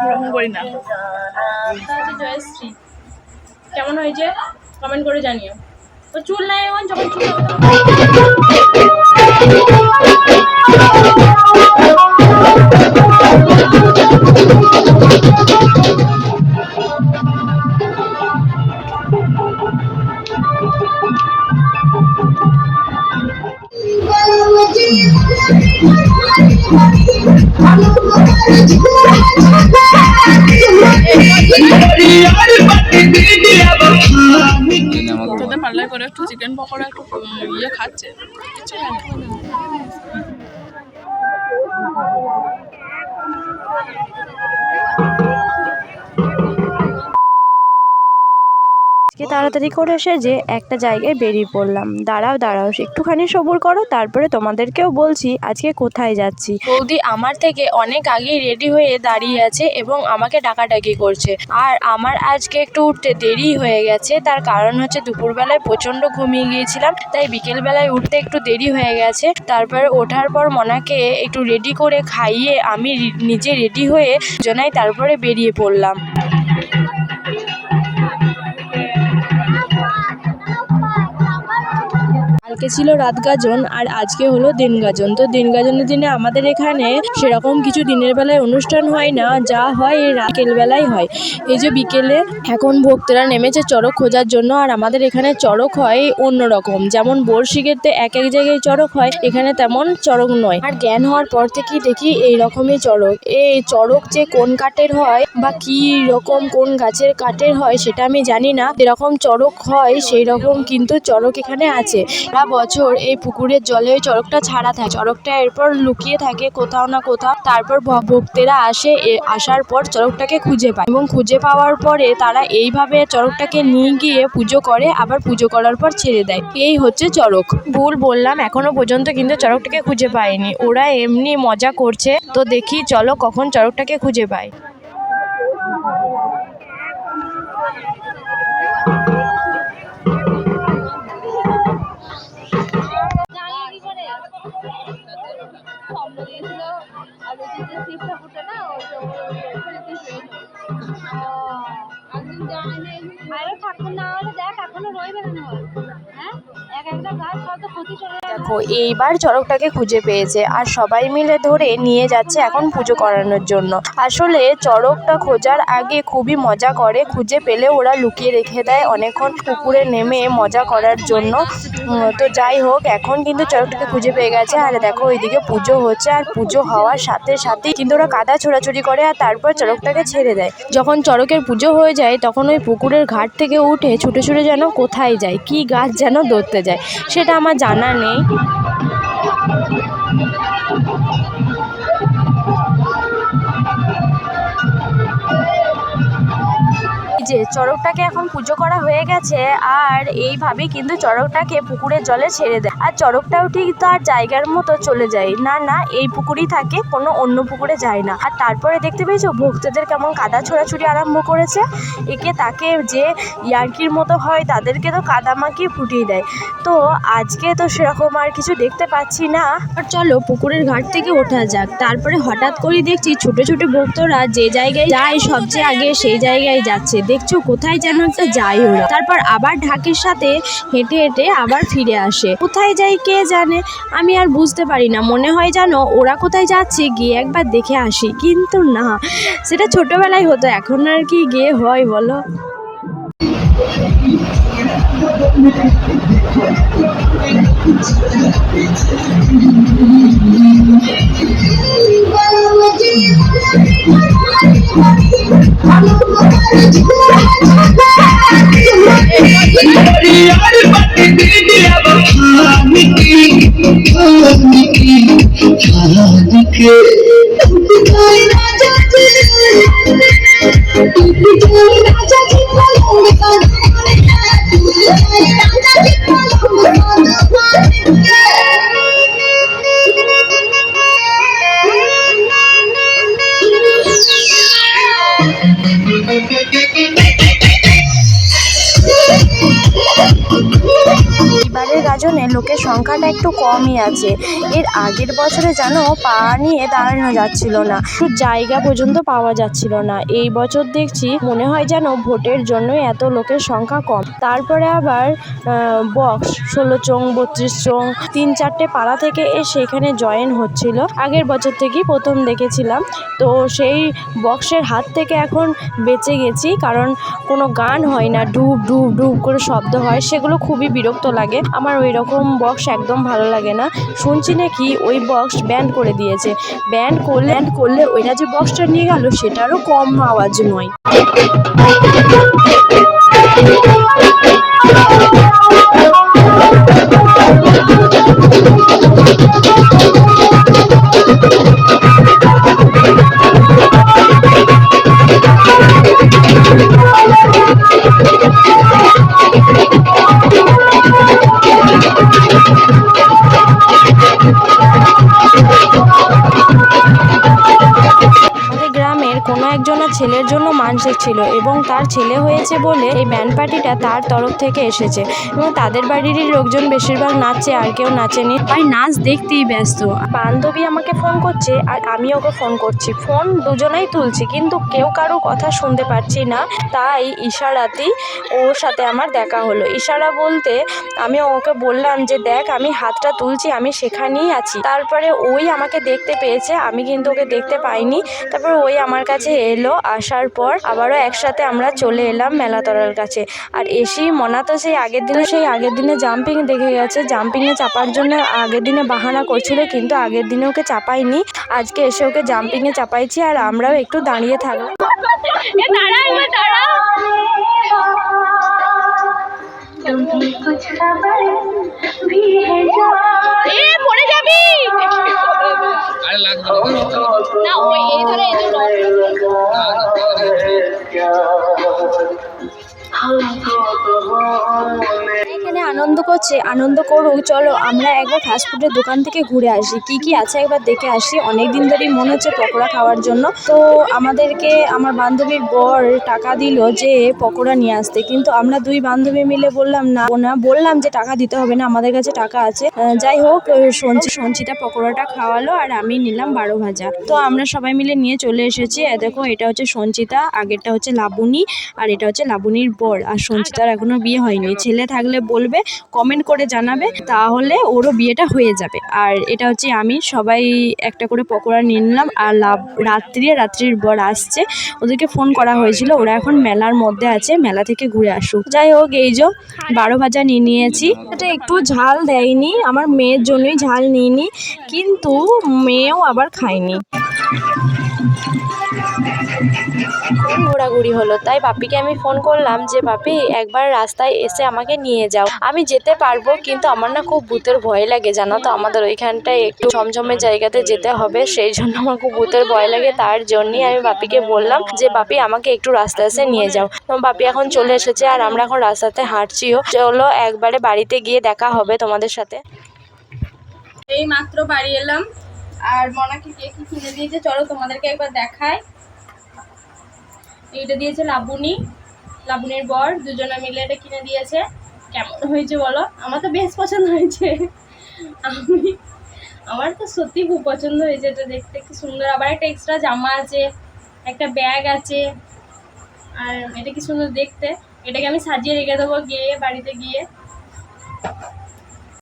ওরকম করি না। জয়শ্রী কেমন হয়েছে কমেন্ট করে জানিও। তো চুল নাই এখন, যখন চুল পার্লার করে একটু চিকেন পকোড়া একটু ইয়ে খাচ্ছে। তাড়াতাড়ি করে সেজে একটা জায়গায় বেরিয়ে পড়লাম। দাঁড়াও একটুখানি সবুর করো, তারপরে তোমাদেরকেও বলছি আজকে কোথায় যাচ্ছি। বৌদি আমার থেকে অনেক আগেই রেডি হয়ে দাঁড়িয়ে আছে এবং আমাকে ডাকাডাকি করছে। আর আমার আজকে একটু উঠতে দেরি হয়ে গেছে, তার কারণ হচ্ছে দুপুরবেলায় প্রচণ্ড ঘুমিয়ে গিয়েছিলাম, তাই বিকেলবেলায় উঠতে একটু দেরি হয়ে গেছে। তারপরে ওঠার পর মনাকে একটু রেডি করে খাইয়ে আমি নিজে রেডি হয়ে জনাই তারপরে বেরিয়ে পড়লাম। কালকে ছিল রাত গাজন আর আজকে হলো দিন গাজন। তো দিন গাজনের দিনে আমাদের এখানে সেরকম কিছু দিনের বেলায় অনুষ্ঠান হয় না, যা হয় এই বিকেল বেলায় হয়। এই যে বিকেলে এখন ভক্তরা নেমেছে চড়ক খোঁজার জন্য, আর আমাদের এখানে চড়ক হয় অন্যরকম। যেমন বর্ষিকেতে এক এক জায়গায় চড়ক হয়, এখানে তেমন চড়ক নয়। আর জ্ঞান হওয়ার পর থেকেই দেখি এইরকমই চড়ক। এই চড়ক যে কোন কাঠের হয় বা কি রকম কোন গাছের কাঠের হয় সেটা আমি জানি না, যেরকম চড়ক হয় সেই রকম কিন্তু চড়ক এখানে আছে। বছর এই পুকুরের জলে ওই চড়কটা ছাড়া থাকে, চড়কটা এরপর লুকিয়ে থাকে কোথাও না কোথাও। তারপর ভক্তেরা আসার পর চড়কটাকে খুঁজে পায় এবং খুঁজে পাওয়ার পরে তারা এইভাবে চড়কটাকে নিয়ে গিয়ে পুজো করে, আবার পুজো করার পর ছেড়ে দেয়। এই হচ্ছে চড়ক। ভুল বললাম, এখনো পর্যন্ত কিন্তু চড়কটাকে খুঁজে পায়নি, ওরা এমনি মজা করছে। তো দেখি চলো কখন চড়কটাকে খুঁজে পায়। দেখো এইবার চড়কটাকে খুঁজে পেয়েছে আর সবাই মিলে ধরে নিয়ে যাচ্ছে এখন পুজো করানোর জন্য। আসলে চড়কটা খোঁজার আগে খুবই মজা করে, খুঁজে পেলে ওরা লুকিয়ে রেখে দেয় অনেকক্ষণ পুকুরে নেমে মজা করার জন্য। তো যাই হোক, এখন কিন্তু চড়কটাকে খুঁজে পেয়ে গেছে। আর দেখো ওইদিকে পুজো হচ্ছে, আর পুজো হওয়ার সাথে সাথেই কিন্তু ওরা কাদা ছোড়াছুড়ি করে আর তারপর চড়কটাকে ছেড়ে দেয়। যখন চড়কের পুজো হয়ে যায় তখন ওই পুকুরের ঘাট থেকে উঠে ছুটে ছুটে যেন কোথায় যায়, কি গাছ যেন ধরতে যায়, সেটা আমার জানা নেই। যে চড়কটাকে এখন পুজো করা হয়ে গেছে আর এইভাবেই কিন্তু চড়কটাকে পুকুরের জলে ছেড়ে দেয়। আর চড়কটাও ঠিক তার জায়গার মতো চলে যায়, না এই পুকুরেই থাকে, কোনো অন্য পুকুরে যায় না। আর তারপরে দেখতে পেয়েছো ভক্তদের কেমন কাদা ছোড়াছুড়ি আরম্ভ করেছে। একে তাকে যে ইয়ার্কির মতো হয় তাদেরকে তো কাদা মাখিয়ে ফুটিয়ে দেয়। তো আজকে তো সেরকম আর কিছু দেখতে পাচ্ছি না। আর চলো পুকুরের ঘাট থেকে ওঠা যাক। তারপরে হঠাৎ করে দেখছি ছোট ছোট ভক্তরা যে জায়গায় যায় সবচেয়ে আগে সেই জায়গায় যাচ্ছে। দেখছো কোথায় যেন একটা যায় ওরা, তারপর আবার ঢাকের সাথে হেঁটে হেঁটে আবার ফিরে আসে। কোথায় যায় কে জানে, আমি আর বুঝতে পারি না। মনে হয় জানো ওরা কোথায় যাচ্ছে গিয়ে একবার দেখে আসি, কিন্তু না, সেটা ছোটবেলায় হতো, এখন আর কি গিয়ে হয় বলো। গাজনে লোকের সংখ্যাটা একটু কমই আছে। এর আগের বছরে যেন পা নিয়ে দাঁড়ানো যাচ্ছিল না, একটু জায়গা পর্যন্ত পাওয়া যাচ্ছিল না। এই বছর দেখছি মনে হয় যেন ভোটের জন্যই এত লোকের সংখ্যা কম। তারপরে আবার বক্স 16 চং 32 চং 3-4টে পাড়া থেকে সেখানে জয়েন হচ্ছিল। আগের বছর থেকেই প্রথম দেখেছিলাম। তো সেই বক্সের হাত থেকে এখন বেঁচে গেছি, কারণ কোনো গান হয় না, ডুব ডুব ডুব করে শব্দ হয়, সেগুলো খুবই বিরক্ত লাগে। আমার ওই রকম বক্স একদম ভালো লাগে না। শুনছি নাকি ওই বক্স ব্যান্ড করে দিয়েছে। ব্যান্ড করলে ওইটা যে বক্সটা নিয়ে গেল সেটারও কম আওয়াজ নয়। কোনো একজনের ছেলের জন্য মানসিক ছিল এবং তার ছেলে হয়েছে বলে এই ব্যান্ড পার্টিটা তার তরফ থেকে এসেছে এবং তাদের বাড়িরই লোকজন বেশিরভাগ নাচছে, আর কেউ নাচেনি। তাই নাচ দেখতেই ব্যস্ত। বান্ধবী আমাকে ফোন করছে আর আমি ওকে ফোন করছি, ফোন দুজনেই তুলছি, কিন্তু কেউ কারো কথা শুনতে পাচ্ছি না। তাই ইশারাতেই ওর সাথে আমার দেখা হলো। ইশারা বলতে আমি ওকে বললাম যে দেখ আমি হাতটা তুলছি, আমি সেখানেই আছি। তারপরে ওই আমাকে দেখতে পেয়েছে, আমি কিন্তু ওকে দেখতে পাইনি। তারপর ওই আমার কাছে এলো, আসার পর আবারও একসাথে আমরা চলে এলাম মেলাতলার কাছে। আর এসেই মনা তো সেই আগের দিনে জাম্পিং দেখে গেছে, জাম্পিংয়ে চাপার জন্য আগের দিনে বাহানা করছিল, কিন্তু আগের দিনে ওকে চাপাইনি। আজকে এসে ওকে জাম্পিংয়ে চাপাইছি আর আমরাও একটু দাঁড়িয়ে থাকলাম। পড়ে যাবি না, ওই এই ধরে এখানে আনন্দ করছে, আনন্দ করুক, চলো আমরা একবার ফাস্টফুডের দোকান থেকে ঘুরে আসি, কি কি আছে একবার দেখে আসি। অনেক দিন ধরেই মনে হচ্ছে পকোড়া খাওয়ার জন্য। তো আমাদেরকে আমার বান্ধবীর বর টাকা দিল যে পকোড়া নিয়ে আসতে, কিন্তু আমরা দুই বান্ধবী মিলে বললাম যে টাকা দিতে হবে না, আমাদের কাছে টাকা আছে। যাই হোক, সঞ্চিতা পকোড়াটা খাওয়ালো আর আমি নিলাম 12 ভাজা। তো আমরা সবাই মিলে নিয়ে চলে এসেছি। দেখো, এটা হচ্ছে সঞ্চিতা, আগেরটা হচ্ছে লাবণী, আর এটা হচ্ছে লাবণীর বর। আর সঞ্চিতার এখনো বিয়ে হয়নি, ছেলে থাকলে বলবে, কমেন্ট করে জানাবে, তাহলে ওরও বিয়েটা হয়ে যাবে। আর এটা হচ্ছে আমি, সবাই একটা করে পকোড়া নিয়ে নিলাম। আর রাত্রির বর আসছে, ওদেরকে ফোন করা হয়েছিল, ওরা এখন মেলার মধ্যে আছে, মেলা থেকে ঘুরে আসুক। যাই হোক, এই যে 12 ভাজা নিয়ে নিয়েছি। এটা একটু ঝাল দেয়নি, আমার মেয়ের জন্যই ঝাল নিইনি, কিন্তু মেয়েও আবার খায়নি। ঘোরাঘুরি হলো, তাই বাপিকে আমি ফোন করলাম যে বাপি একবার রাস্তায় এসে আমাকে নিয়ে যাও। আমি যেতে পারবো, কিন্তু আমার না খুব ভূতের ভয় লাগে, জানো তো, আমাদের ওইখানটায় একটু ঝমঝমের জায়গাতে যেতে হবে, সেই জন্য আমার খুব ভূতের ভয় লাগে। তার জন্যই আমি বাপিকে বললাম যে বাপি আমাকে একটু রাস্তায় এসে নিয়ে যাও। বাপি এখন চলে এসেছে আর আমরা এখন রাস্তাতে হাঁটছিও। চলো একবারে বাড়িতে গিয়ে দেখা হবে তোমাদের সাথে। এই মাত্র বাড়ি এলাম আর মনাকে কে কি কিনে দিয়েছে চলো তোমাদেরকে একবার দেখায়। এইটা দিয়েছে লাবণীর বর, দুজনে মিলে এটা কিনে দিয়েছে। কেমন হয়েছে বলো? আমার তো বেশ পছন্দ হয়েছে, আমার তো সত্যি খুব পছন্দ হয়েছে। এটা দেখতে কি সুন্দর, আবার একটা এক্সট্রা জামা আছে, একটা ব্যাগ আছে, আর এটা কি সুন্দর দেখতে। এটাকে আমি সাজিয়ে রেখে দেবো বাড়িতে গিয়ে।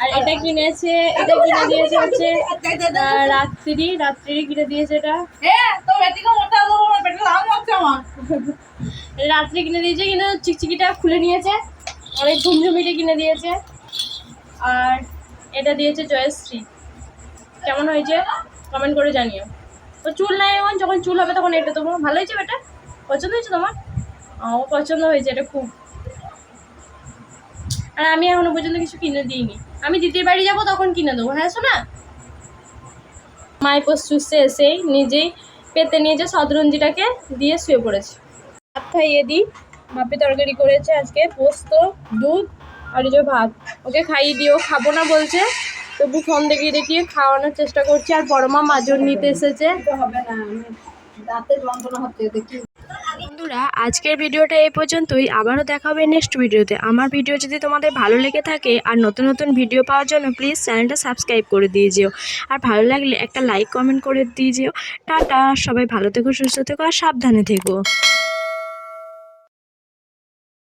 আর এটা কিনে দিয়েছে হচ্ছে রাত্রি কিনে দিয়েছে। এটা রাত্রি কিনে দিয়েছে, কিন্তু চিকচিকিটা খুলে নিয়েছে। অনেক ঝুমঝুমিটা কিনে দিয়েছে। আর এটা দিয়েছে জয়শ্রী। কেমন হয়েছে কমেন্ট করে জানিও। তো চুল নাই এখন, যখন চুল হবে তখন এটা দেবো। ভালো হয়েছে বেটা? পছন্দ হয়েছে তোমার? ও পছন্দ হয়েছে এটা খুব। আর আমি এখনো পর্যন্ত কিছু কিনে দিইনি, আমি দিদির বাড়ি যাবো তখন কিনে দেবো। হ্যাঁ শোনা, মায়ের পোস্ট চুষতে এসেই নিজেই পেতে নিয়েছে, শতরঞ্জিটাকে দিয়ে শুয়ে পড়েছে। ভাত খাইয়ে দিই, বাপি তরকারি করেছে আজকে, পোস্ত, দুধ আর এই যে ভাত। ওকে খাইয়ে দিও, খাবো না বলছে, তবু ফোন দেখিয়ে খাওয়ানোর চেষ্টা করছি। আর বড়মা মাজন নিতে এসেছে। হবে না, দাঁতের যন্ত্রণা হচ্ছে দেখি। বন্ধুরা, আজকের ভিডিওটা এই পর্যন্তই। আবারও দেখা হবে নেক্সট ভিডিওতে। আমার ভিডিও যদি তোমাদের ভালো লেগে থাকে আর নতুন নতুন ভিডিও পাওয়ার জন্য প্লিজ চ্যানেলটা সাবস্ক্রাইব করে দিয়ে যেও। আর ভালো লাগলে একটা লাইক কমেন্ট করে দিয়ে যেও। টাটা, সবাই ভালো থেকো, সুস্থ থেকো আর সাবধানে থেকো।